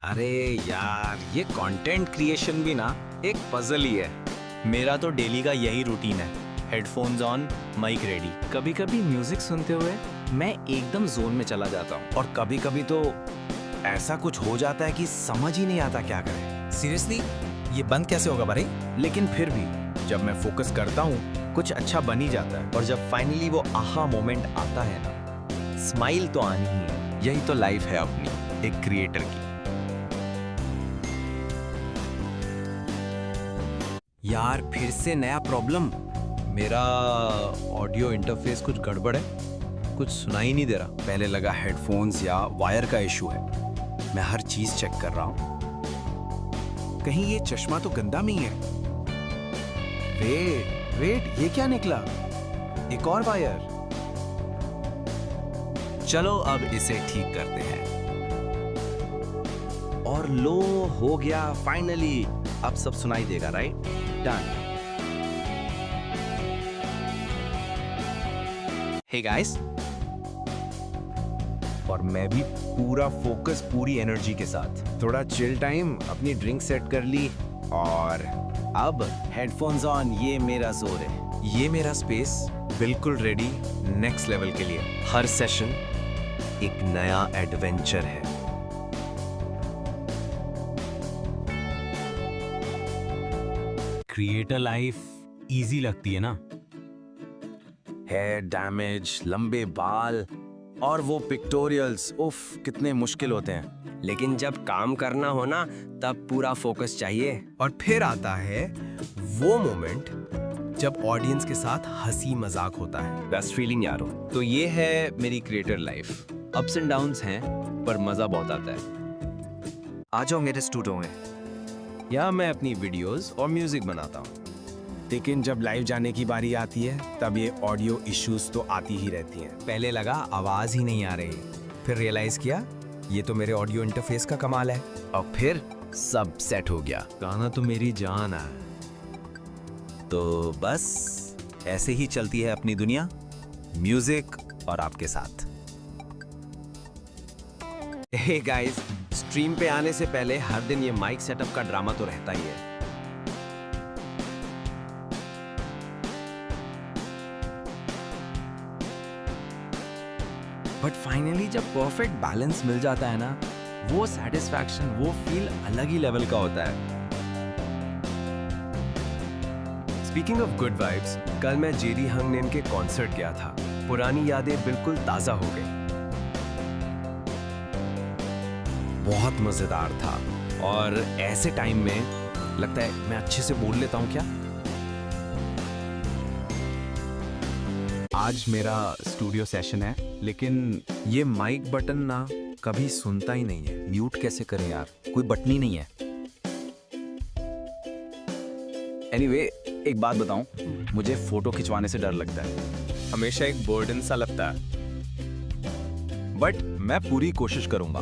अरे यार, ये कंटेंट क्रिएशन भी ना एक पजल ही है। मेरा तो डेली का यही रूटीन है, हेडफोन्स ऑन, माइक रेडी। कभी कभी म्यूजिक सुनते हुए मैं एकदम जोन में चला जाता हूँ, और कभी कभी तो ऐसा कुछ हो जाता है कि समझ ही नहीं आता क्या करें। सीरियसली, ये बंद कैसे होगा भाई? लेकिन फिर भी जब मैं फोकस करता हूँ कुछ अच्छा बन ही जाता है। और जब फाइनली वो आहा मोमेंट आता है ना, स्माइल तो आनी ही है। यही तो लाइफ है अपनी, एक क्रिएटर की। यार फिर से नया प्रॉब्लम। मेरा ऑडियो इंटरफेस कुछ गड़बड़ है, कुछ सुनाई नहीं दे रहा। पहले लगा हेडफोन्स या वायर का इशू है। मैं हर चीज चेक कर रहा हूँ। कहीं ये चश्मा तो गंदा नहीं है। वेट, ये क्या निकला? एक और वायर। चलो अब इसे ठीक करते हैं। और लो, हो गया फाइनली। अब सब सुनाई देगा, राइट? डन। हे गाइस, और मैं भी पूरा फोकस, पूरी एनर्जी के साथ। थोड़ा चिल टाइम, अपनी ड्रिंक सेट कर ली और अब हेडफोन्स ऑन। ये मेरा जोर है, ये मेरा स्पेस, बिल्कुल रेडी नेक्स्ट लेवल के लिए। हर सेशन एक नया एडवेंचर है। क्रिएटर लाइफ इजी लगती है ना? हेयर डैमेज, लंबे बाल और वो पिक्टोरियल्स, उफ कितने मुश्किल होते हैं। लेकिन जब काम करना हो ना, तब पूरा फोकस चाहिए। और फिर आता है वो मोमेंट जब ऑडियंस के साथ हंसी मजाक होता है। बेस्ट फीलिंग यारो। तो ये है मेरी creator life. Ups and downs हैं, पर मजा बहुत आता है। आ जाओ मेरे स्टूडियो में, या मैं अपनी वीडियोस और म्यूजिक बनाता हूँ। लेकिन जब लाइव जाने की बारी आती है तब ये ऑडियो इश्यूज तो आती ही रहती हैं। पहले लगा आवाज ही नहीं आ रही, फिर रियलाइज किया ये तो मेरे ऑडियो इंटरफेस का कमाल है, और फिर सब सेट हो गया। गाना तो मेरी जान है। तो बस ऐसे ही चलती है अपनी दुनिया, म्यूजिक और आपके साथ। हे गाइस, स्ट्रीम पे आने से पहले हर दिन ये माइक सेटअप का ड्रामा तो रहता ही है। बट फाइनली जब परफेक्ट बैलेंस मिल जाता है ना, वो सेटिस्फैक्शन, वो फील अलग ही लेवल का होता है। स्पीकिंग ऑफ गुड वाइब्स, कल मैं जेरी हंगनेम के कॉन्सर्ट गया था। पुरानी यादें बिल्कुल ताजा हो गई। बहुत मजेदार था। और ऐसे टाइम में लगता है मैं अच्छे से बोल लेता हूं क्या? आज मेरा स्टूडियो सेशन है, लेकिन ये माइक बटन ना कभी सुनता ही नहीं है। म्यूट कैसे करें यार, कोई बटन ही नहीं है। एनीवे, एक बात बताऊं, मुझे फोटो खिंचवाने से डर लगता है। हमेशा एक बर्डन सा लगता है। बट मैं पूरी कोशिश करूंगा।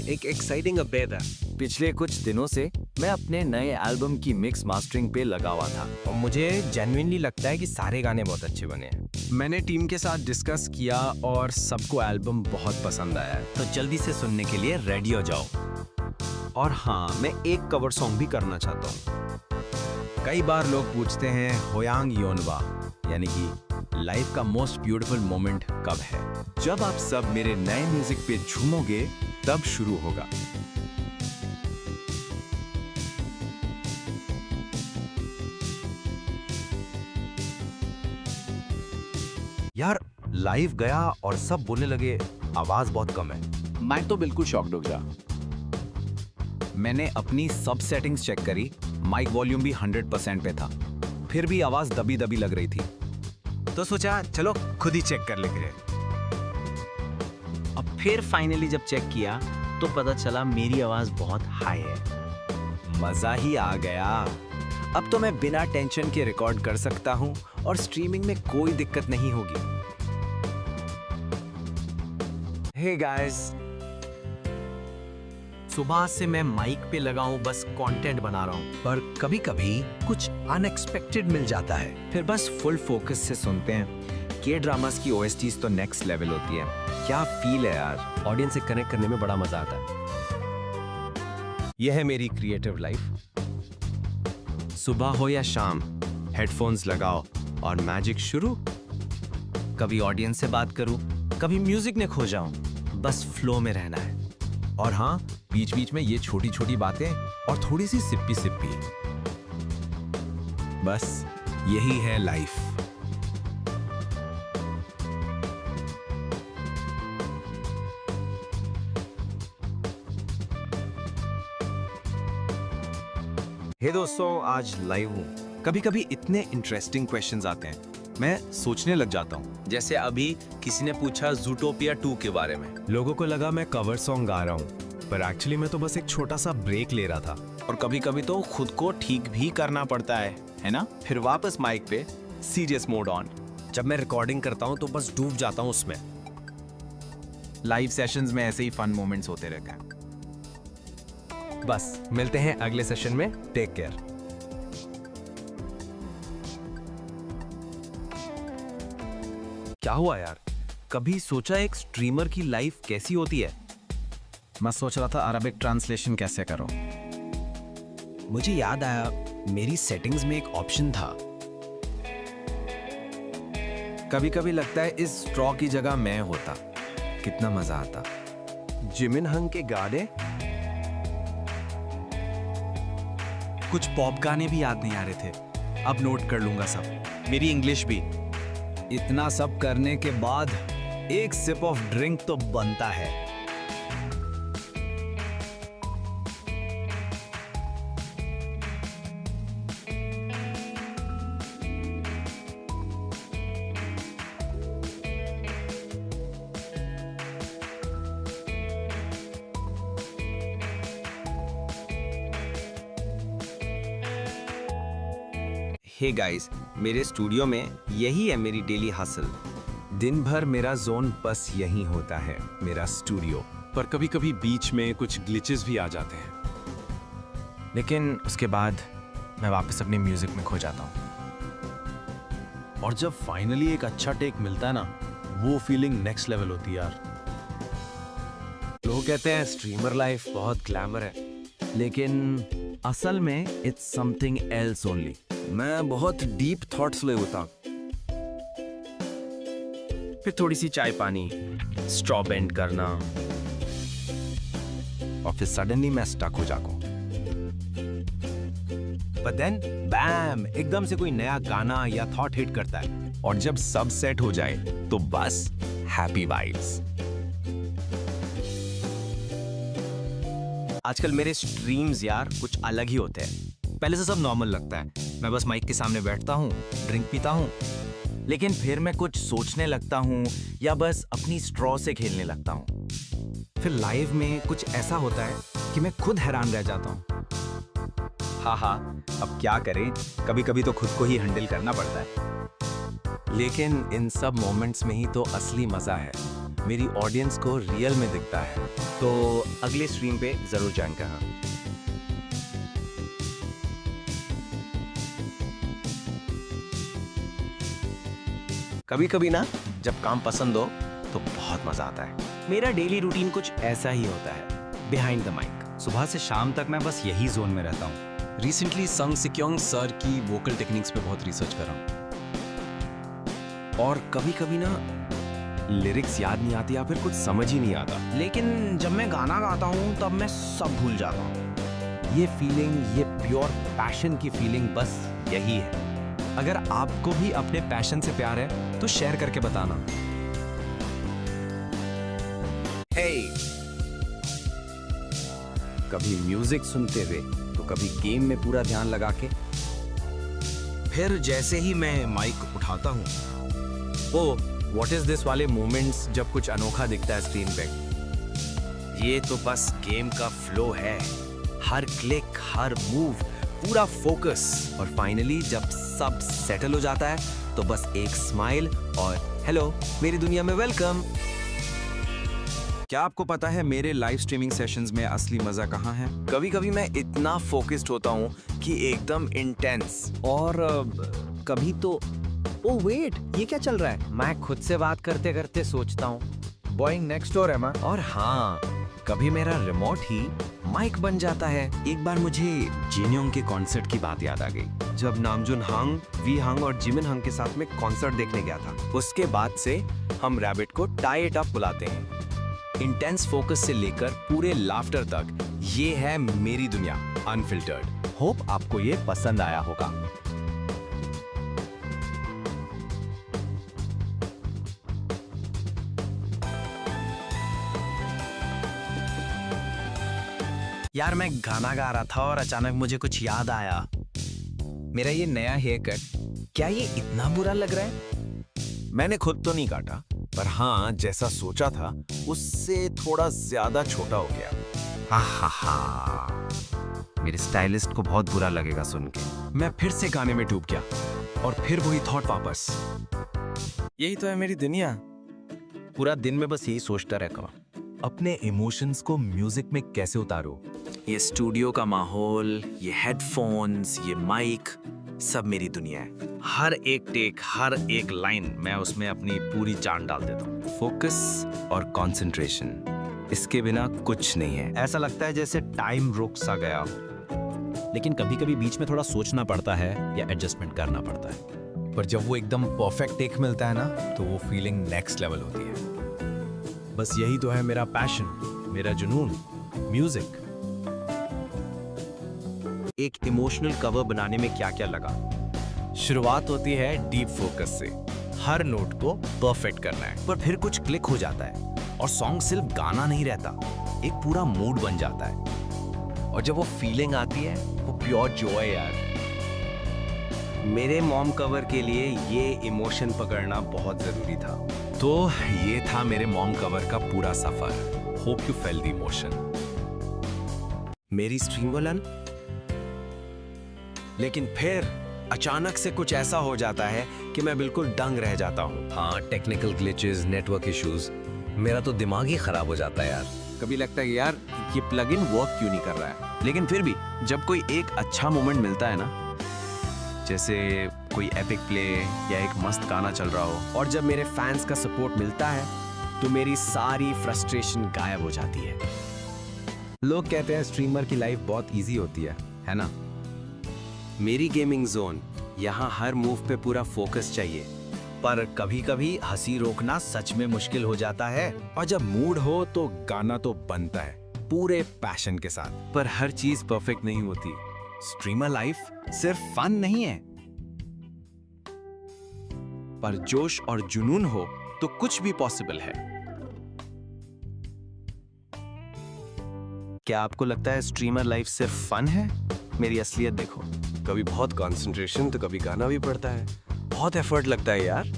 एक एक्साइटिंग अपडेट है। पिछले कुछ दिनों से मैं अपने नए एल्बम की मिक्स मास्टरिंग पे लगा हुआ था, और मुझे जेन्युइनली लगता है कि सारे गाने बहुत अच्छे बने हैं। मैंने टीम के साथ डिस्कस किया और सबको एल्बम बहुत पसंद आया है। तो जल्दी से सुनने के लिए रेडी हो जाओ। और हाँ, मैं एक कवर सॉन्ग भी करना चाहता हूँ। कई बार लोग पूछते हैं होयांग योनवा, यानी कि लाइफ का मोस्ट ब्यूटीफुल मोमेंट कब है? जब आप सब मेरे नए म्यूजिक पे झूमोगे, तब शुरू होगा। यार लाइव गया और सब बोलने लगे आवाज बहुत कम है। मैं तो बिल्कुल शॉक्ड हो गया। मैंने अपनी सब सेटिंग्स चेक करी, माइक वॉल्यूम भी 100% पे था, फिर भी आवाज दबी दबी लग रही थी। तो सोचा चलो खुद ही चेक कर लेंगे। अब फिर फाइनली जब चेक किया तो पता चला मेरी आवाज बहुत हाई है। मजा ही आ गया। अब तो मैं बिना टेंशन के रिकॉर्ड कर सकता हूँ और स्ट्रीमिंग में कोई दिक्कत नहीं होगी। हे गाइस, सुबह से मैं माइक पे लगा हूँ, बस कंटेंट बना रहा हूँ। पर कभी कभी कुछ अनएक्सपेक्टेड मिल जाता है, फिर बस फुल फोकस से सुनते हैं। के ड्रामास की ओएसटीज तो नेक्स्ट लेवल होती है। क्या फील है यार। ऑडियंस से कनेक्ट करने में बड़ा मजा आता है। यह है मेरी क्रिएटिव लाइफ। सुबह हो या शाम, हेडफोन्स लगाओ और मैजिक शुरू। कभी ऑडियंस से बात करूँ, कभी म्यूजिक में खो जाऊं, बस फ्लो में रहना है। और हाँ, बीच बीच में ये छोटी छोटी बातें और थोड़ी सी सिप्पी सिप्पी, बस यही है लाइफ। हे दोस्तों, आज लाइव हूँ। कभी कभी इतने इंटरेस्टिंग क्वेश्चंस आते हैं, मैं सोचने लग जाता हूँ। जैसे अभी किसी ने पूछा ज़ूटोपिया 2 के बारे में। लोगों को लगा मैं कवर सॉन्ग गा रहा हूँ, पर एक्चुअली मैं तो बस एक छोटा सा ब्रेक ले रहा था। और कभी कभी तो खुद को ठीक भी करना पड़ता है ना? फिर वापस माइक पे सीरियस मोड ऑन। जब मैं रिकॉर्डिंग करता हूँ तो बस डूब जाता हूँ उसमें। लाइव सेशंस में ऐसे ही फन मोमेंट्स होते रहते हैं। बस मिलते हैं अगले सेशन में। Take care. क्या हुआ यार, कभी सोचा एक स्ट्रीमर की लाइफ कैसी होती है? मैं सोच रहा था अरबिक ट्रांसलेशन कैसे करूं। मुझे याद आया, मेरी सेटिंग्स में एक ऑप्शन था। कभी कभी लगता है इस स्ट्रॉ की जगह मैं होता, कितना मजा आता। जिमिन हंग के गाने, कुछ पॉप गाने भी याद नहीं आ रहे थे, अब नोट कर लूंगा सब। मेरी इंग्लिश भी। इतना सब करने के बाद एक सिप ऑफ ड्रिंक तो बनता है। हे गाइस, मेरे स्टूडियो में यही है मेरी डेली हसल। दिन भर मेरा जोन बस यही होता है, मेरा स्टूडियो। पर कभी कभी बीच में कुछ ग्लिचेस भी आ जाते हैं। लेकिन उसके बाद मैं वापस अपने म्यूजिक में खो जाता हूँ। और जब फाइनली एक अच्छा टेक मिलता है ना, वो फीलिंग नेक्स्ट लेवल होती है यार। लोग कहते हैं स्ट्रीमर लाइफ बहुत ग्लैमर है, लेकिन असल में इट्स समथिंग एल्स ओनली। मैं बहुत डीप थॉट्स ले होता। फिर थोड़ी सी चाय पानी, स्ट्रॉ बेंड करना, और फिर सडनली मैं स्टक हो जाता हूं। But then, बैम, एकदम से कोई नया गाना या थॉट हिट करता है, और जब सब सेट हो जाए तो बस हैप्पी वाइब्स। आजकल मेरे स्ट्रीम्स यार कुछ अलग ही होते हैं। पहले से सब नॉर्मल लगता है, मैं बस माइक के सामने बैठता हूँ, ड्रिंक पीता हूँ, लेकिन फिर मैं कुछ सोचने लगता हूँ या बस अपनी स्ट्रॉ से खेलने लगता हूँ। फिर लाइव में कुछ ऐसा होता है कि मैं खुद हैरान रह जाता हूँ। हाँ, अब क्या करें, कभी कभी तो खुद को ही हैंडल करना पड़ता है। लेकिन इन सब मोमेंट्स में ही तो असली मजा है, मेरी ऑडियंस को रियल में दिखता है। तो अगले स्ट्रीम पे जरूर ज्वाइन करना। कभी कभी ना, जब काम पसंद हो तो बहुत मजा आता है। मेरा डेली रूटीन कुछ ऐसा ही होता है, बिहाइंड द माइक। सुबह से शाम तक मैं बस यही जोन में रहता हूँ। रिसेंटली संग सिक्योंग सर की वोकल टेक्निक्स पे बहुत रिसर्च कर रहा हूँ। और कभी कभी ना लिरिक्स याद नहीं आती या फिर कुछ समझ ही नहीं आता। लेकिन जब मैं गाना गाता हूँ तब मैं सब भूल जाता हूँ। ये फीलिंग, ये प्योर पैशन की फीलिंग, बस यही है। अगर आपको भी अपने पैशन से प्यार है तो शेयर करके बताना। Hey! कभी म्यूजिक सुनते हुए तो कभी गेम में पूरा ध्यान लगा के। फिर जैसे ही मैं माइक उठाता हूँ, ओ व्हाट इज दिस वाले मोमेंट्स जब कुछ अनोखा दिखता है स्क्रीन पे। ये तो बस गेम का फ्लो है, हर क्लिक, हर मूव, पूरा फोकस। और फाइनली जब सब सेटल हो जाता है तो बस एक स्माइल और हेलो मेरी दुनिया में वेलकम। क्या आपको पता है मेरे लाइव स्ट्रीमिंग सेशंस में असली मजा कहाँ है? कभी कभी मैं इतना फोकस्ड होता हूँ कि एकदम इंटेंस। और कभी तो ओ वेट, ये क्या चल रहा है? मैं खुद से बात करते करते सोचता हूँ बॉइंग नेक्स्ट डोर है माँ। और हाँ, कभी मेरा रिमोट ही माइक बन जाता है। एक बार मुझे जिनयोंग के कॉन्सर्ट की बात याद आ गई। जब नामजुन हंग, वी हंग और जिमिन हंग के साथ में कॉन्सर्ट देखने गया था। उसके बाद से हम रैबिट को टाई इट अप बुलाते हैं। इंटेंस फोकस से लेकर पूरे लाफ्टर तक, ये है मेरी दुनिया अनफिल्टर्ड। होप आपको ये पसंद आया होगा। यार मैं गाना गा रहा था और अचानक मुझे कुछ याद आया। मेरा ये नया हेयर कट, क्या ये इतना बुरा लग रहा है? मैंने खुद तो नहीं काटा, पर हाँ जैसा सोचा था उससे थोड़ा ज्यादा छोटा हो गया। हा, मेरे स्टाइलिस्ट को बहुत बुरा लगेगा सुन के। मैं फिर से गाने में डूब गया और फिर वही थॉट वापस। यही तो है मेरी दुनिया। पूरा दिन में बस यही सोचता रहता। अपने इमोशंस को म्यूजिक में कैसे उतारो? ये स्टूडियो का माहौल, ये हेडफोन्स, ये माइक, सब मेरी दुनिया है। हर एक टेक, हर एक लाइन मैं उसमें अपनी पूरी जान डाल देता हूँ। फोकस और कंसंट्रेशन, इसके बिना कुछ नहीं है। ऐसा लगता है जैसे टाइम रुक सा गया हो। लेकिन कभी कभी बीच में थोड़ा सोचना पड़ता है या एडजस्टमेंट करना पड़ता है। पर जब वो एकदम परफेक्ट टेक मिलता है ना, तो वो फीलिंग नेक्स्ट लेवल होती है। बस यही तो है मेरा पैशन, मेरा जुनून, म्यूजिक। एक इमोशनल कवर बनाने में क्या क्या लगा? शुरुआत होती है डीप फोकस से। हर नोट को परफेक्ट करना है, पर फिर कुछ क्लिक हो जाता है और सॉन्ग सिर्फ गाना नहीं रहता, एक पूरा मूड बन जाता है। और जब वो फीलिंग आती है, वो प्योर जॉय यार। मेरे मॉम कवर के लिए ये इमोशन पकड़ना बहुत जरूरी था। तो ये था मेरे मॉम कवर का पूरा सफर। Hope you feel the emotion. मेरी स्ट्रीम वाला लेकिन फिर अचानक से कुछ ऐसा हो जाता है कि मैं बिल्कुल दंग रह जाता हूँ। हाँ, टेक्निकल ग्लिचेस, नेटवर्क इश्यूज, मेरा तो दिमाग ही खराब हो जाता है यार। कभी लगता है यार ये प्लगइन वर्क क्यों नहीं कर रहा है। लेकिन फिर भी जब कोई एक अच्छा मोमेंट मिलता है ना, जैसे कोई एपिक प्ले या एक मस्त गाना चल रहा हो, और जब मेरे फैंस का सपोर्ट मिलता है, तो मेरी सारी फ्रस्ट्रेशन गायब हो जाती है। लोग कहते हैं स्ट्रीमर की लाइफ बहुत इजी होती है ना? मेरी गेमिंग जोन, यहाँ हर मूव पे पूरा फोकस चाहिए। पर कभी कभी हंसी रोकना सच में मुश्किल हो जाता है। और जब मूड हो तो गाना तो बनता है पूरे पैशन के साथ। पर हर चीज परफेक्ट नहीं होती। स्ट्रीमर लाइफ सिर्फ फन नहीं है, पर जोश और जुनून हो तो कुछ भी पॉसिबल है। क्या आपको लगता है स्ट्रीमर लाइफ सिर्फ फन है? मेरी असलियत देखो। कभी बहुत कंसंट्रेशन तो कभी गाना भी पड़ता है, बहुत एफर्ट लगता है यार।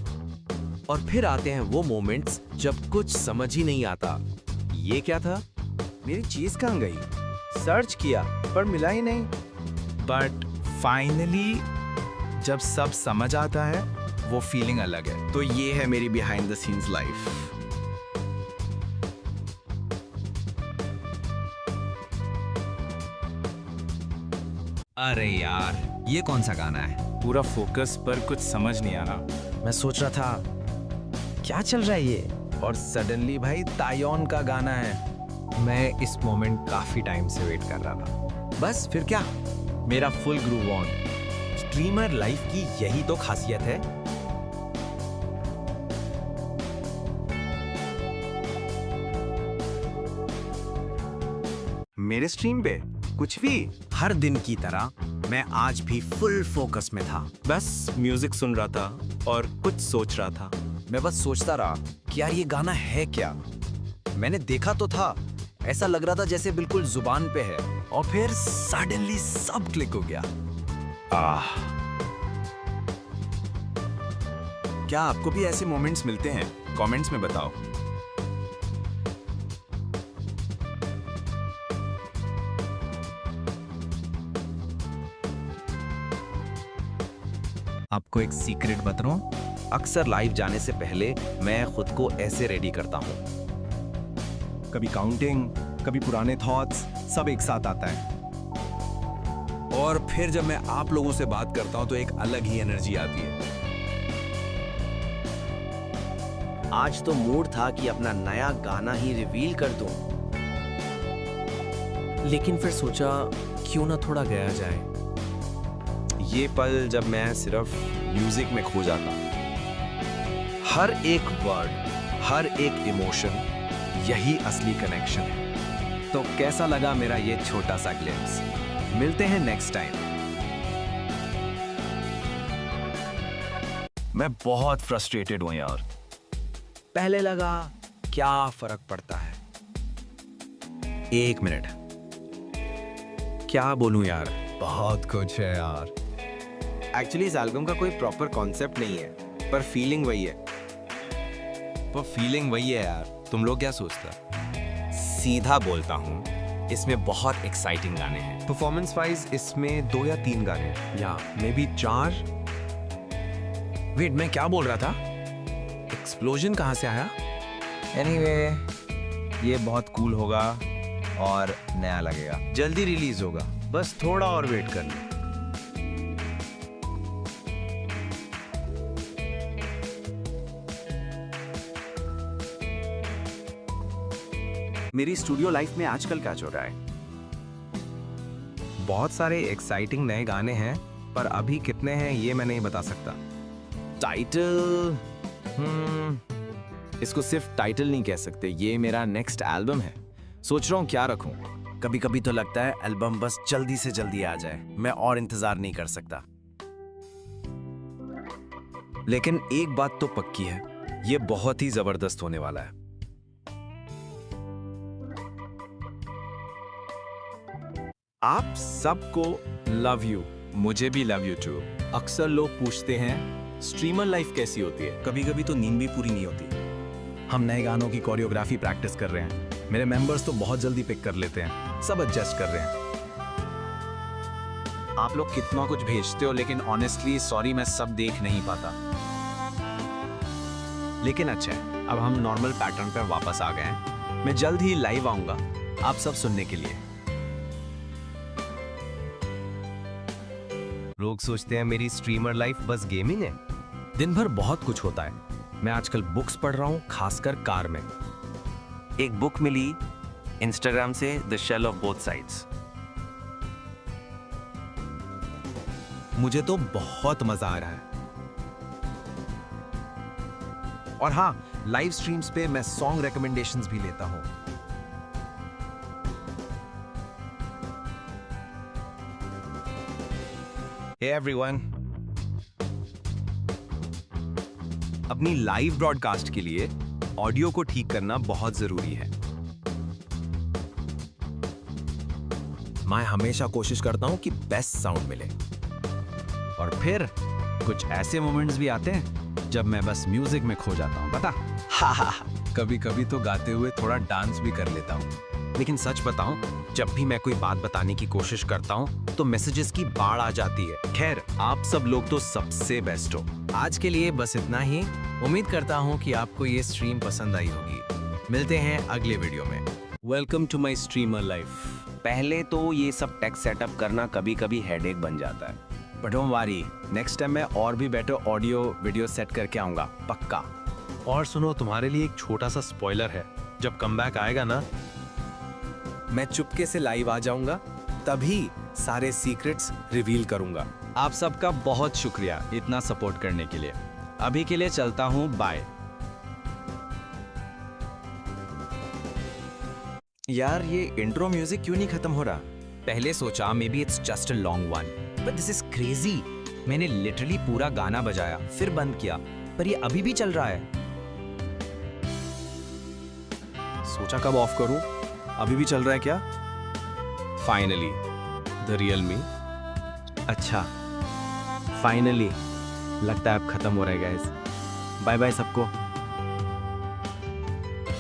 और फिर आते हैं वो मोमेंट्स जब कुछ समझ ही नहीं आता। ये क्या था, मेरी चीज कहाँ गई, सर्च किया पर मिला ही नहीं। बट फाइनली जब सब समझ आता है, वो फीलिंग अलग है। तो ये है मेरी बिहाइंड द सीन्स लाइफ। अरे यार, ये कौन सा गाना है? पूरा फोकस पर कुछ समझ नहीं आ रहा। मैं सोच रहा था क्या चल रहा है ये, और सडनली भाई तायोन का गाना है। मैं इस मोमेंट काफी टाइम से वेट कर रहा था। बस फिर क्या, मेरा full groove on. Streamer life की यही तो खासियत है। मेरे स्ट्रीम पे कुछ भी हर दिन की तरह मैं आज भी फुल फोकस में था। बस म्यूजिक सुन रहा था और कुछ सोच रहा था। मैं बस सोचता रहा कि यार ये गाना है क्या। मैंने देखा तो था, ऐसा लग रहा था जैसे बिल्कुल जुबान पे है, और फिर सडनली सब क्लिक हो गया। क्या आपको भी ऐसे मोमेंट्स मिलते हैं? कमेंट्स में बताओ। आपको एक सीक्रेट बताऊं, अक्सर लाइव जाने से पहले मैं खुद को ऐसे रेडी करता हूं। कभी काउंटिंग, कभी पुराने थॉट्स, सब एक साथ आता है। और फिर जब मैं आप लोगों से बात करता हूं तो एक अलग ही एनर्जी आती है। आज तो मूड था कि अपना नया गाना ही रिवील कर दूं, लेकिन फिर सोचा क्यों ना थोड़ा गाया जाए। ये पल जब मैं सिर्फ म्यूजिक में खो जाता, हर एक वर्ड, हर एक इमोशन, यही असली कनेक्शन है। तो कैसा लगा मेरा ये छोटा सा ग्लिम्स? मिलते हैं नेक्स्ट टाइम। मैं बहुत फ्रस्ट्रेटेड हूं यार। पहले लगा क्या फर्क पड़ता है। एक मिनट, क्या बोलूं यार, बहुत कुछ है यार। एक्चुअली इस एल्बम का कोई प्रॉपर कॉन्सेप्ट नहीं है, पर फीलिंग वही है। पर फीलिंग वही है यार। तुम लोग क्या सोचते? सीधा बोलता हूँ, इसमें बहुत एक्साइटिंग गाने हैं। परफॉर्मेंस वाइज इसमें 2 या 3 गाने या मे बी 4। वेट, मैं क्या बोल रहा था? एक्सप्लोजन कहाँ से आया? एनीवे, ये बहुत कूल होगा और नया लगेगा। जल्दी रिलीज होगा, बस थोड़ा और वेट कर लो। मेरी स्टूडियो लाइफ में आजकल क्या चल रहा है? बहुत सारे एक्साइटिंग नए गाने हैं, पर अभी कितने हैं ये मैं नहीं बता सकता। टाइटल, इसको सिर्फ टाइटल नहीं कह सकते, ये मेरा नेक्स्ट एल्बम है। सोच रहा हूँ क्या रखूं। कभी कभी तो लगता है एल्बम बस जल्दी से जल्दी आ जाए, मैं और इंतजार नहीं कर सकता। लेकिन एक बात तो पक्की है, ये बहुत ही जबरदस्त होने वाला है। आप सबको लव यू। मुझे भी लव यू टू। अक्सर लोग पूछते हैं स्ट्रीमर लाइफ कैसी होती है। कभी कभी तो नींद भी पूरी नहीं होती। हम नए गानों की कोरियोग्राफी प्रैक्टिस कर रहे हैं। मेरे मेंबर्स तो बहुत जल्दी पिक कर लेते हैं, सब एडजस्ट कर रहे हैं। आप लोग कितना कुछ भेजते हो, लेकिन ऑनेस्टली सॉरी मैं सब देख नहीं पाता। लेकिन अच्छा है, अब हम नॉर्मल पैटर्न पर वापस आ गए हैं। मैं जल्द ही लाइव आऊंगा आप सब सुनने के लिए। लोग सोचते हैं मेरी स्ट्रीमर लाइफ बस गेमिंग है। दिन भर बहुत कुछ होता है। मैं आजकल बुक्स पढ़ रहा हूँ, खासकर कार में। एक बुक मिली इंस्टाग्राम से, the shell of both sides. मुझे तो बहुत मजा आ रहा है। और हाँ, लाइव स्ट्रीम्स पे मैं सॉन्ग रिकमेंडेशंस भी लेता हूँ। Hey everyone, अपनी लाइव ब्रॉडकास्ट के लिए ऑडियो को ठीक करना बहुत जरूरी है। मैं हमेशा कोशिश करता हूं कि बेस्ट साउंड मिले। और फिर कुछ ऐसे मोमेंट्स भी आते हैं जब मैं बस म्यूजिक में खो जाता हूं, पता? कभी कभी तो गाते हुए थोड़ा डांस भी कर लेता हूं। लेकिन सच बताऊं, जब भी मैं कोई बात बताने की कोशिश करता हूं तो मैसेजेस की बाढ़ आ जाती है। खैर, आप सब लोग तो सबसे बेस्ट हो। आज के लिए बस इतना ही। उम्मीद करता हूं कि आपको ये स्ट्रीम पसंद आई होगी। मिलते हैं अगले वीडियो में। Welcome to my streamer life. पहले तो ये सब टेक सेटअप करना कभी कभी हेडेक बन जाता है। But don't worry, next time मैं और भी बेटर ऑडियो वीडियो सेट करके आऊंगा, पक्का। और सुनो, तुम्हारे लिए एक छोटा सा स्पॉइलर है। जब कमबैक आएगा ना, मैं चुपके से लाइव आ जाऊंगा, तभी सारे सीक्रेट्स रिवील करूंगा। आप सबका बहुत शुक्रिया इतना सपोर्ट करने के लिए। अभी के लिए चलता हूं, बाय। यार, ये इंट्रो म्यूजिक क्यों नहीं खत्म हो रहा? पहले सोचा may be it's just a long one, but this is crazy. मैंने लिटरली पूरा गाना बजाया, फिर बंद किया, पर ये अभी भी चल रहा है। सोचा कब ऑफ करूं, अभी भी चल रहा है क्या? Finally the real me. अच्छा, फाइनली लगता है अब खत्म हो रहा है गाइस। बाय बाय सबको।